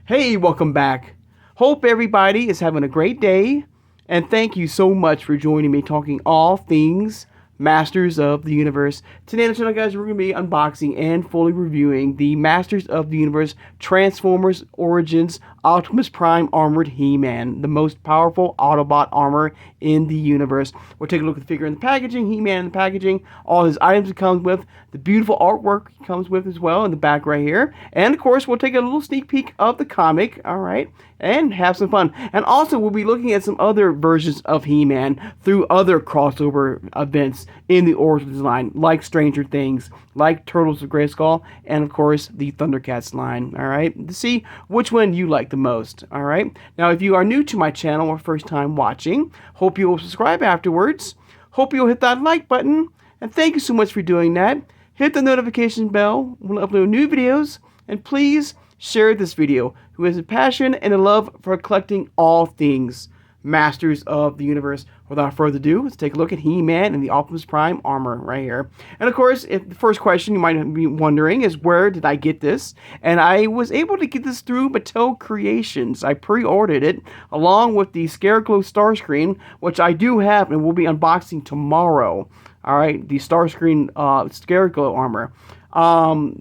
Hey, welcome back. Hope everybody is having a great day, and thank you so much for joining me talking all things Masters of the Universe. Today on the channel, guys, we're going to be unboxing and fully reviewing the Masters of the Universe Transformers Origins Optimus Prime Armored He-Man, the most powerful Autobot armor in the universe. We'll take a look at the figure in the packaging, He-Man in the packaging, all his items it comes with, the beautiful artwork he comes with as well in the back right here. And of course, we'll take a little sneak peek of the comic, alright, and have some fun. And also, we'll be looking at some other versions of He-Man through other crossover events in the Origins line, like Stranger Things, like Turtles of Grayskull, and of course, the Thundercats line, alright, to see which one you like the most, alright? Now, if you are new to my channel or first time watching, hope you will subscribe afterwards. Hope you'll hit that like button, and thank you so much for doing that. Hit the notification bell when I upload new videos, and please share this video. Who has a passion and a love for collecting all things Masters of the Universe. Without further ado, let's take a look at He-Man and the Optimus Prime armor right here. And of course, if the first question you might be wondering is, where did I get this? And I was able to get this through Mattel Creations. I pre-ordered it along with the Scarecrow Starscream, which I do have and will be unboxing tomorrow. All right, the Starscream Scarecrow armor.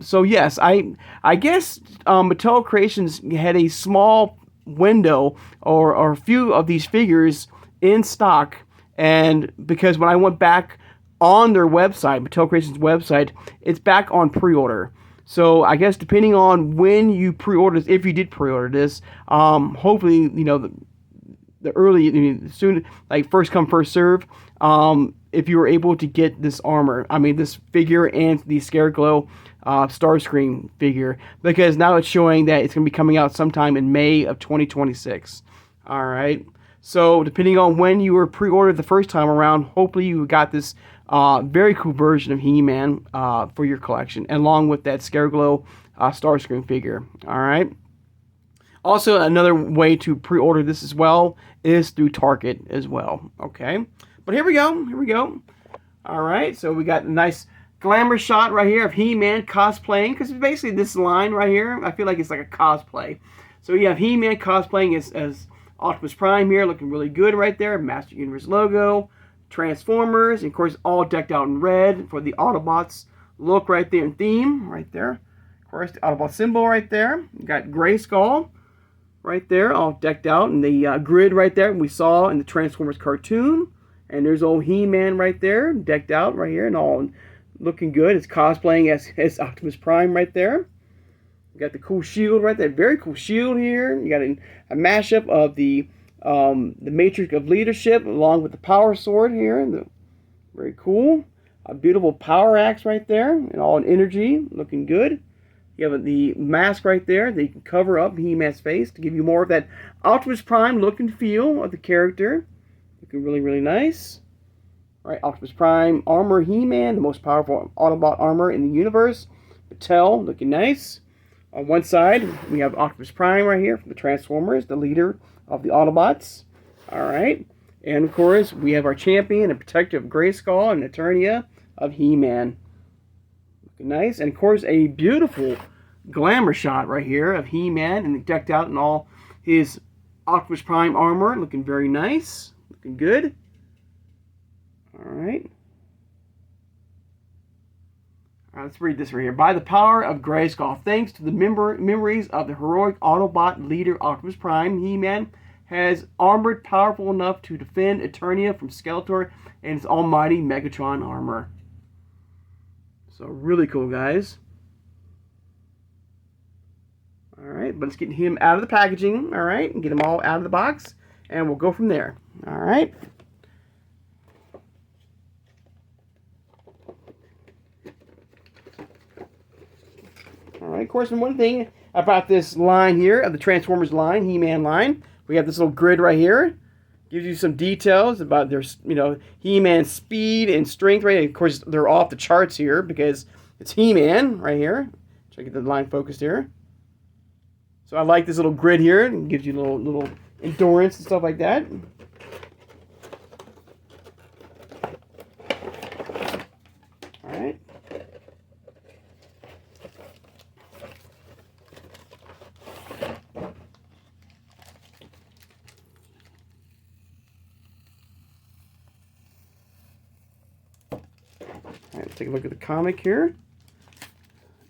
So yes, I guess Mattel Creations had a small window or a few of these figures in stock, and because when I went back on their website, Mattel Creations website, it's back on pre-order. So I guess depending on when you pre-order this, if you did pre-order this, hopefully, you know, the early, soon, like first come first serve, if you were able to get this armor, this figure and the Scarecrow Starscream figure, because now it's showing that it's going to be coming out sometime in May of 2026. All right. So depending on when you were pre-ordered the first time around, hopefully you got this very cool version of He-Man for your collection, along with that Scarecrow Starscream figure. All right. Also, another way to pre-order this as well is through Target as well. Okay. But here we go. Here we go. All right. So we got a nice glamour shot right here of He-Man cosplaying, because basically this line right here, I feel like it's like a cosplay. So you have He-Man cosplaying as Optimus Prime here, looking really good right there. Master Universe logo, Transformers, and of course all decked out in red for the Autobots look right there in theme right there. Of course, the Autobot symbol right there. You got Grayskull right there, all decked out in the grid right there we saw in the Transformers cartoon. And there's old He-Man right there, decked out right here and all looking good. It's cosplaying as Optimus Prime right there. You got the cool shield right there, very cool shield here. You got a mashup of the Matrix of Leadership along with the Power Sword here. Very cool. A beautiful power axe right there, and all in energy, looking good. You have the mask right there that you can cover up He-Man's face to give you more of that Optimus Prime look and feel of the character. Looking really, really nice. All right, Optimus Prime armor He-Man, the most powerful Autobot armor in the universe. Mattel, looking nice. On one side, we have Optimus Prime right here from the Transformers, the leader of the Autobots. All right. And, of course, we have our champion and protector of Grayskull and Eternia of He-Man. Looking nice. And, of course, a beautiful glamour shot right here of He-Man and decked out in all his Optimus Prime armor. Looking very nice. Looking good. All right. All right, let's read this right here. By the power of Grayskull, thanks to the memories of the heroic Autobot leader Optimus Prime, He-Man has armored powerful enough to defend Eternia from Skeletor and his almighty Megatron armor. So really cool, guys. All right, but let's get him out of the packaging, all right, and get him all out of the box, and we'll go from there. All right. Alright, of course, and one thing about this line here, of the Transformers line, He-Man line, we have this little grid right here. Gives you some details about their, He-Man's speed and strength, right? Of course, they're off the charts here because it's He-Man right here. Try to get the line focused here. So I like this little grid here. It gives you a little endurance and stuff like that. Alright. Let's take a look at the comic here.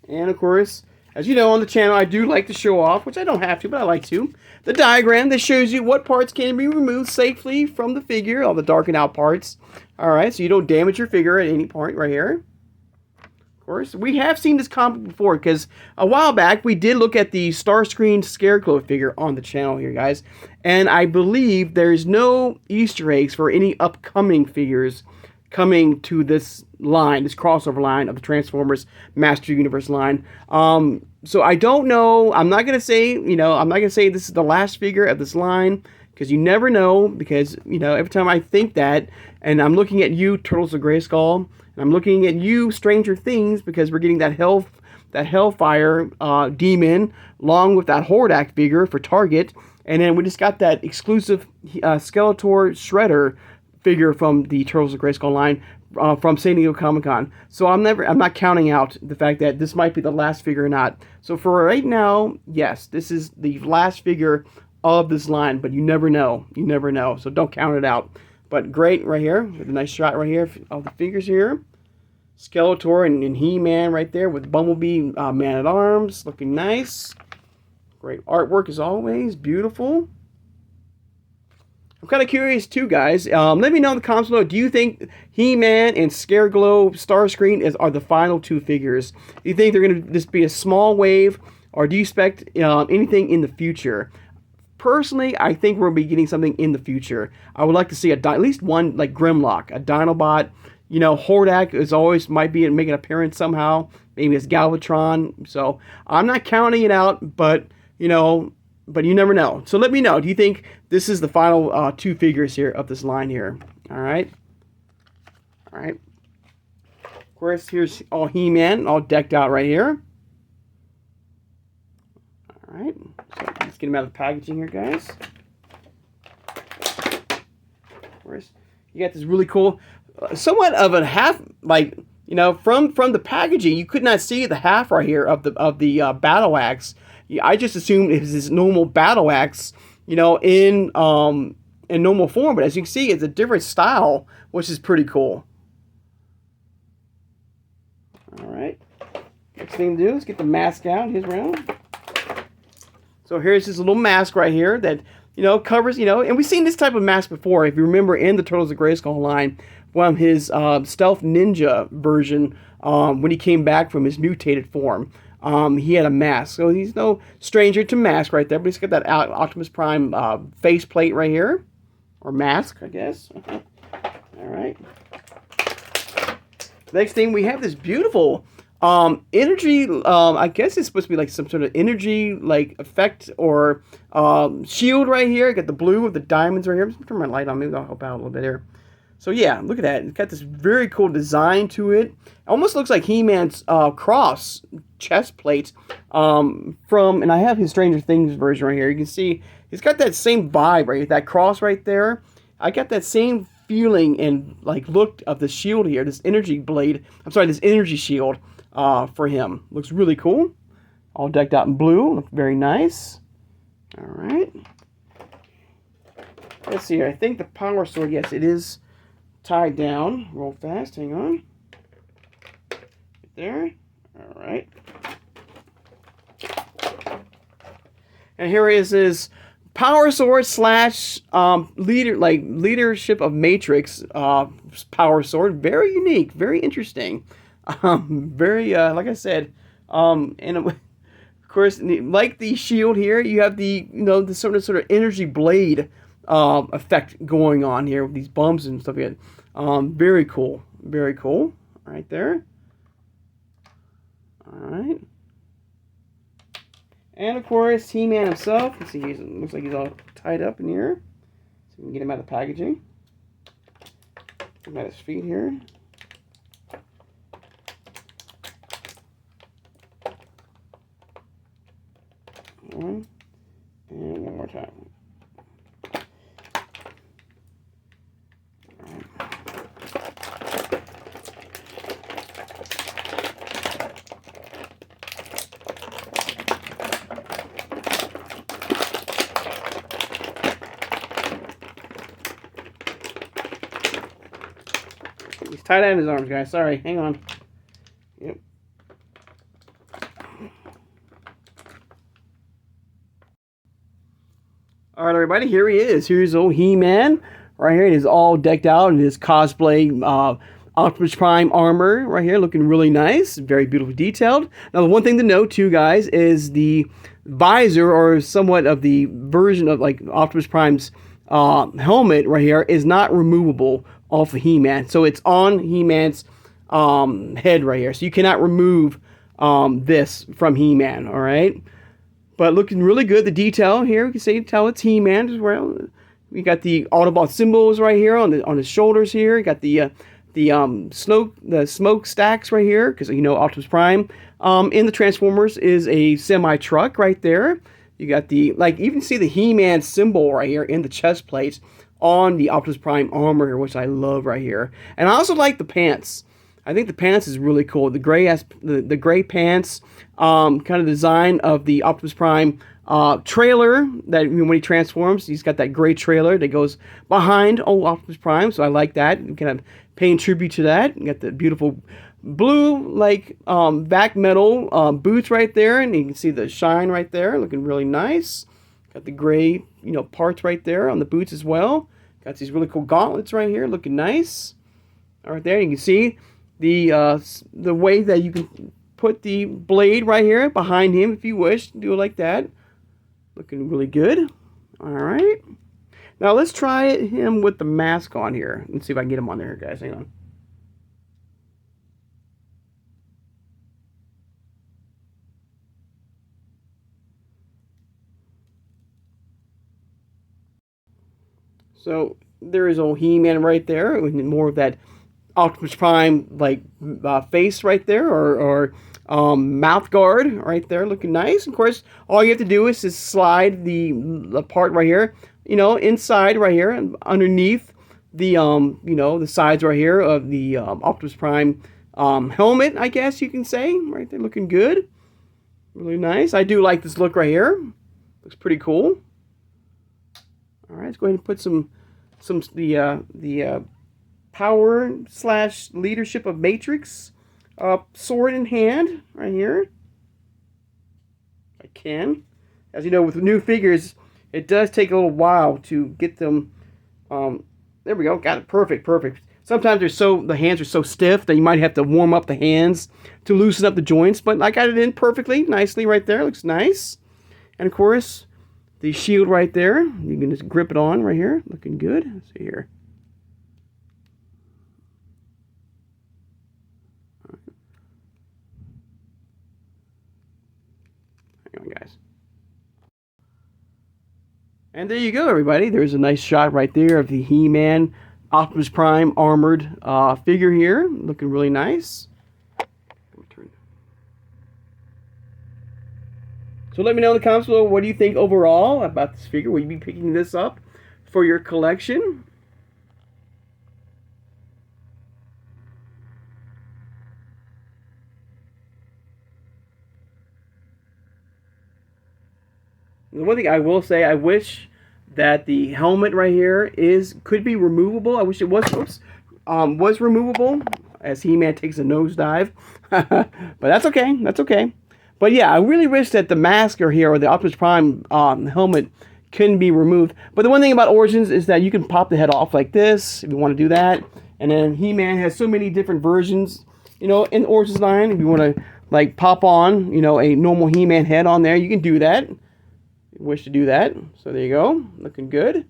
And of course, as you know on the channel, I do like to show off, which I don't have to, but I like to, the diagram that shows you what parts can be removed safely from the figure, all the darkened out parts. Alright, so you don't damage your figure at any point right here. Of course, we have seen this comic before, because a while back we did look at the Starscream Scarecrow figure on the channel here, guys. And I believe there's no Easter eggs for any upcoming figures coming to this line, this crossover line of the Transformers Master Universe line. So I don't know. I'm not going to say, I'm not going to say this is the last figure of this line, because you never know, because, every time I think that, and I'm looking at you, Turtles of Grayskull, and I'm looking at you, Stranger Things, because we're getting that Hellfire demon, along with that Hordak figure for Target, and then we just got that exclusive Skeletor Shredder figure from the Turtles of Grayskull line from San Diego Comic-Con. So I'm not counting out the fact that this might be the last figure or not. So for right now, yes, this is the last figure of this line, but you never know. You never know. So don't count it out. But great right here, with a nice shot right here of the figures here. Skeletor and He-Man right there with Bumblebee Man-at-Arms, looking nice. Great artwork as always, beautiful. I'm kind of curious too, guys. Let me know in the comments below. Do you think He-Man and Scareglow Starscream are the final two figures? Do you think they're going to just be a small wave, or do you expect anything in the future? Personally, I think we're going to be getting something in the future. I would like to see at least one like Grimlock, a Dinobot. Hordak is always might be making an appearance somehow. Maybe it's Galvatron. So I'm not counting it out, but but you never know. So let me know. Do you think this is the final two figures here of this line here? All right. All right. Of course, here's all He-Man, all decked out right here. All right. So let's get him out of the packaging here, guys. Of course, you got this really cool, somewhat of a half, like, from the packaging, you could not see the half right here of the battle axe. I just assumed it was his normal battle axe, in normal form. But as you can see, it's a different style, which is pretty cool. All right. Next thing to do is get the mask out his round. So here's his little mask right here that, covers, and we've seen this type of mask before. If you remember in the Turtles of Grayskull line, from his Stealth Ninja version, when he came back from his mutated form. He had a mask, so he's no stranger to mask right there, but he's got that Optimus Prime face plate right here, or mask, I guess. All right. Next thing, we have this beautiful energy, I guess it's supposed to be like some sort of energy like effect or shield right here. Got the blue with the diamonds right here. I'm just turn my light on, maybe that'll help out a little bit here. So yeah, look at that. It's got this very cool design to it. Almost looks like He-Man's cross chest plate and I have his Stranger Things version right here. You can see he's got that same vibe right here, that cross right there. I got that same feeling and like look of the shield here, this energy blade. I'm sorry, this energy shield for him. Looks really cool. All decked out in blue. Looks very nice. All right. Let's see here. I think the power sword, yes, it is tied down. Roll fast. Hang on. Right there. All right. And here is his power sword slash leadership of Matrix power sword. Very unique. Very interesting. Very like I said. And of course, like the shield here, you have the the sort of energy blade effect going on here with these bumps and stuff like that. Very cool. Very cool. Right there. Alright. And of course, He-Man himself. Let's see, looks like he's all tied up in here. So we can get him out of the packaging. Get him at his feet here. One. And one more time. He's tied out in his arms, guys. Sorry, hang on. All right, everybody, here he is. Here's old He-Man right here. It is all decked out in his cosplay Optimus Prime armor right here, looking really nice, very beautifully detailed. Now, the one thing to note, too, guys, is the visor, or somewhat of the version of like Optimus Prime's helmet right here, is not removable off of He-Man. So it's on He-Man's head right here. So you cannot remove this from He-Man, all right? But looking really good. The detail here, you can tell it's He-Man as well. We got the Autobot symbols right here on his shoulders here. You got the smoke stacks right here, because you know Optimus Prime in the Transformers is a semi truck right there. You got the even see the He-Man symbol right here in the chest plate on the Optimus Prime armor here, which I love right here. And I also like the pants. I think the pants is really cool. The gray pants, kind of design of the Optimus Prime trailer that when he transforms, he's got that gray trailer that goes behind old Optimus Prime. So I like that. Kind of paying tribute to that. You got the beautiful blue back metal boots right there, and you can see the shine right there, looking really nice. Got the gray parts right there on the boots as well. Got these really cool gauntlets right here, looking nice. All right there, you can see the way that you can put the blade right here behind him if you wish. Do it like that. Looking really good. All right. Now let's try him with the mask on here. Let's see if I can get him on there, guys. Hang on. So there is old He-Man right there, with more of that Optimus Prime face right there, or mouth guard right there, looking nice. Of course, all you have to do is just slide the part right here, inside right here, and underneath the the sides right here of the Optimus Prime helmet, I guess you can say, right there, looking good, really nice. I do like this look right here. Looks pretty cool. All right, let's go ahead and put some the power / leadership of Matrix sword in hand right here. I can. As you know, with new figures, it does take a little while to get them. There we go. Got it. Perfect. Sometimes the hands are so stiff that you might have to warm up the hands to loosen up the joints. But I got it in perfectly, nicely right there. Looks nice. And of course, the shield right there. You can just grip it on right here. Looking good. Let's see here. Hang on, guys. And there you go, everybody. There's a nice shot right there of the He-Man Optimus Prime armored figure here. Looking really nice. So let me know in the comments below, what do you think overall about this figure? Will you be picking this up for your collection? The one thing I will say, I wish that the helmet right here could be removable. I wish it was removable, as He-Man takes a nosedive. But that's okay. That's okay. But yeah, I really wish that the mask here, or the Optimus Prime helmet, couldn't be removed. But the one thing about Origins is that you can pop the head off like this if you want to do that. And then He-Man has so many different versions, in Origins line. If you want to pop on, a normal He-Man head on there, you can do that. Wish to do that. So there you go. Looking good.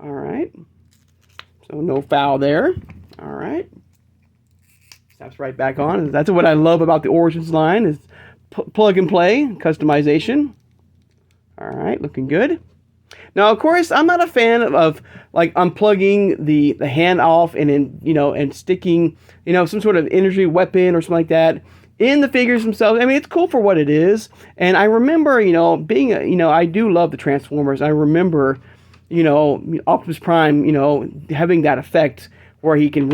All right. So no foul there. All right. Snaps right back on. That's what I love about the Origins line, is plug and play customization. All right. Looking good. Now, of course, I'm not a fan of unplugging the hand off and then, and sticking, some sort of energy weapon or something like that in the figures themselves. I mean, it's cool for what it is. And I remember, I do love the Transformers. I remember, Optimus Prime, having that effect where he can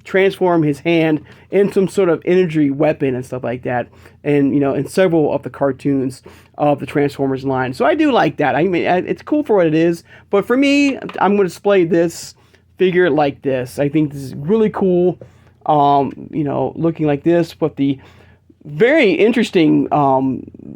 transform his hand in some sort of energy weapon and stuff like that. And, in several of the cartoons of the Transformers line. So I do like that. I mean, it's cool for what it is. But for me, I'm going to display this figure like this. I think this is really cool. Looking like this with the very interesting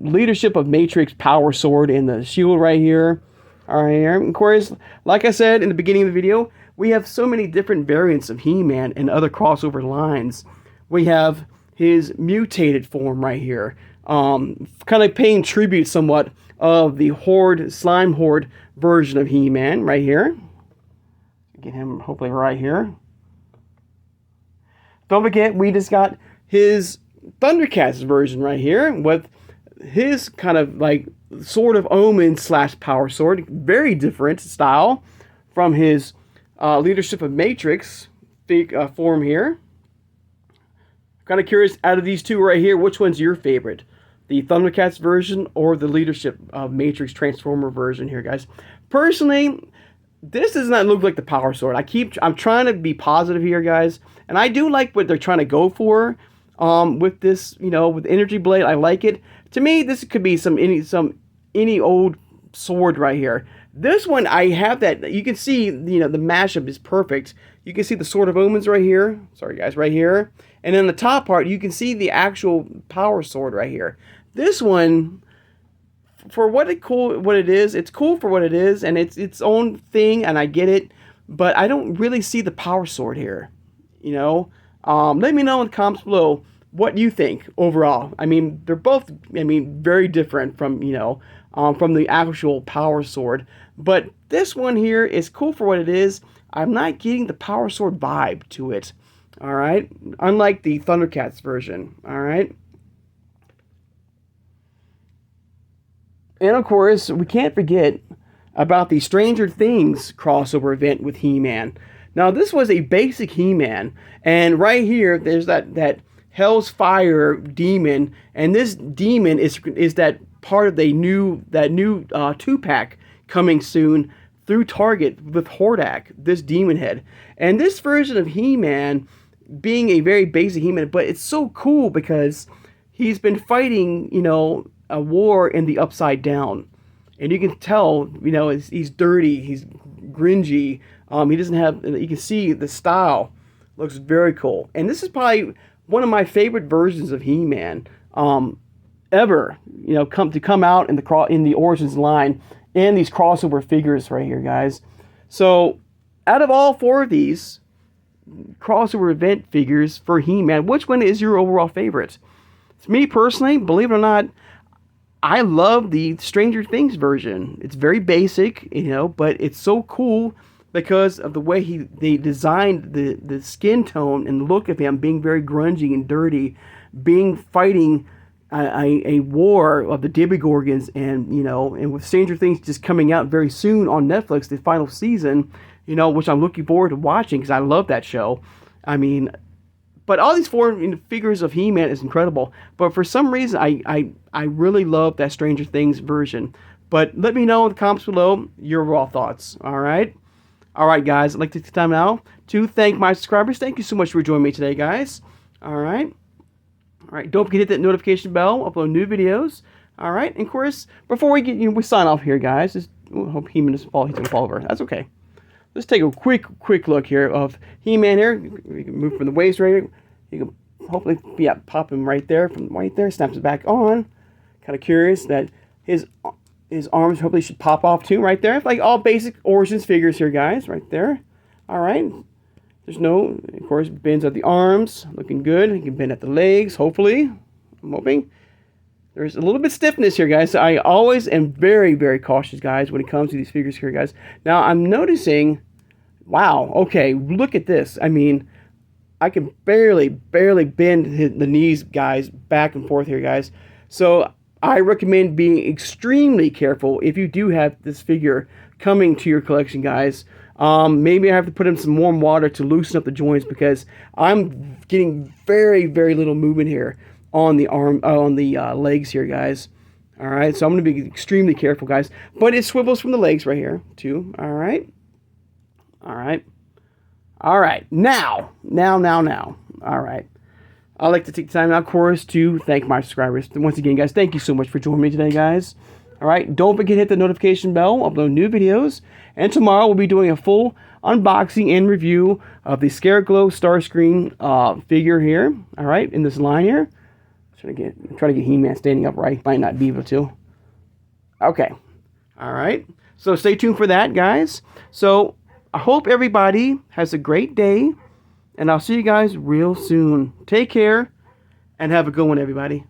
leadership of Matrix power sword and the shield right here. All right, here. Of course, like I said in the beginning of the video, we have so many different variants of He-Man and other crossover lines. We have his mutated form right here, kind of paying tribute somewhat of the Horde, Slime Horde version of He-Man right here. Get him hopefully right here. Don't forget, we just got his Thundercats version right here with his kind of like Sword of Omen / Power Sword. Very different style from his Leadership of Matrix form here. Kind of curious, out of these two right here, which one's your favorite? The Thundercats version or the Leadership of Matrix Transformer version here, guys? Personally, this does not look like the Power Sword. I'm trying to be positive here, guys. And I do like what they're trying to go for with this, you know, with Energy Blade. I like it. To me, this could be any old sword right here. This one, I have that. You can see, you know, the mashup is perfect. You can see the Sword of Omens right here. Sorry, guys, right here. And then the top part, you can see the actual Power Sword right here. This one, for what it is, it's cool for what it is, and it's its own thing, and I get it. But I don't really see the Power Sword here. You know, let me know in the comments below what you think overall. I mean, they're both, very different from, from the actual Power Sword. But this one here is cool for what it is. I'm not getting the Power Sword vibe to it. All right, unlike the Thundercats version. All right. And of course, we can't forget about the Stranger Things crossover event with He-Man. Now, this was a basic He-Man, and right here, there's that Hell's Fire demon, and this demon is that part of the new 2-pack coming soon through Target with Hordak, this demon head. And this version of He-Man being a very basic He-Man, but it's so cool because he's been fighting, a war in the Upside Down. And you can tell, he's dirty, he's gringy. He doesn't have, you can see the style looks very cool. And this is probably one of my favorite versions of He-Man ever, come out in the Origins line and these crossover figures right here, guys. So out of all 4 of these crossover event figures for He-Man, which one is your overall favorite? To me personally, believe it or not, I love the Stranger Things version. It's very basic, but it's so cool because of the way they designed the skin tone and look of him being very grungy and dirty, fighting a war of the Demogorgons, and with Stranger Things just coming out very soon on Netflix, the final season, which I'm looking forward to watching because I love that show. But all these 4 figures of He-Man is incredible. But for some reason, I really love that Stranger Things version. But let me know in the comments below your raw thoughts. All right? All right, guys. I'd like to take time now to thank my subscribers. Thank you so much for joining me today, guys. All right? All right. Don't forget to hit that notification bell. Upload new videos. All right? And of course, before we sign off here, guys, hope He-Man doesn't fall. He's going to fall over. That's okay. Let's take a quick look here of He-Man here. We can move from the waist right here. You can hopefully pop him right there, snaps it back on. Kind of curious that his arms hopefully should pop off too right there. Like all basic Origins figures here, guys, right there. All right. There's no, of course, bends at the arms, looking good. You can bend at the legs, hopefully. I'm hoping. There's a little bit stiffness here, guys. So I always am very, very cautious, guys, when it comes to these figures here, guys. Now, I'm noticing, wow, okay, look at this. I can barely bend the knees, guys, back and forth here, guys. So I recommend being extremely careful if you do have this figure coming to your collection, guys. Maybe I have to put in some warm water to loosen up the joints because I'm getting very, very little movement here on the legs here, guys. All right, so I'm going to be extremely careful, guys. But it swivels from the legs right here, too. All right. All right. All right. Now. All right. I'd like to take time now, of course, to thank my subscribers. Once again, guys, thank you so much for joining me today, guys. All right. Don't forget to hit the notification bell. Upload new videos. And tomorrow we'll be doing a full unboxing and review of the Scareglow Starscream figure here. All right. In this line here. Try to get He-Man standing upright. Might not be able to. Okay. All right. So stay tuned for that, guys. So I hope everybody has a great day, and I'll see you guys real soon. Take care, and have a good one, everybody.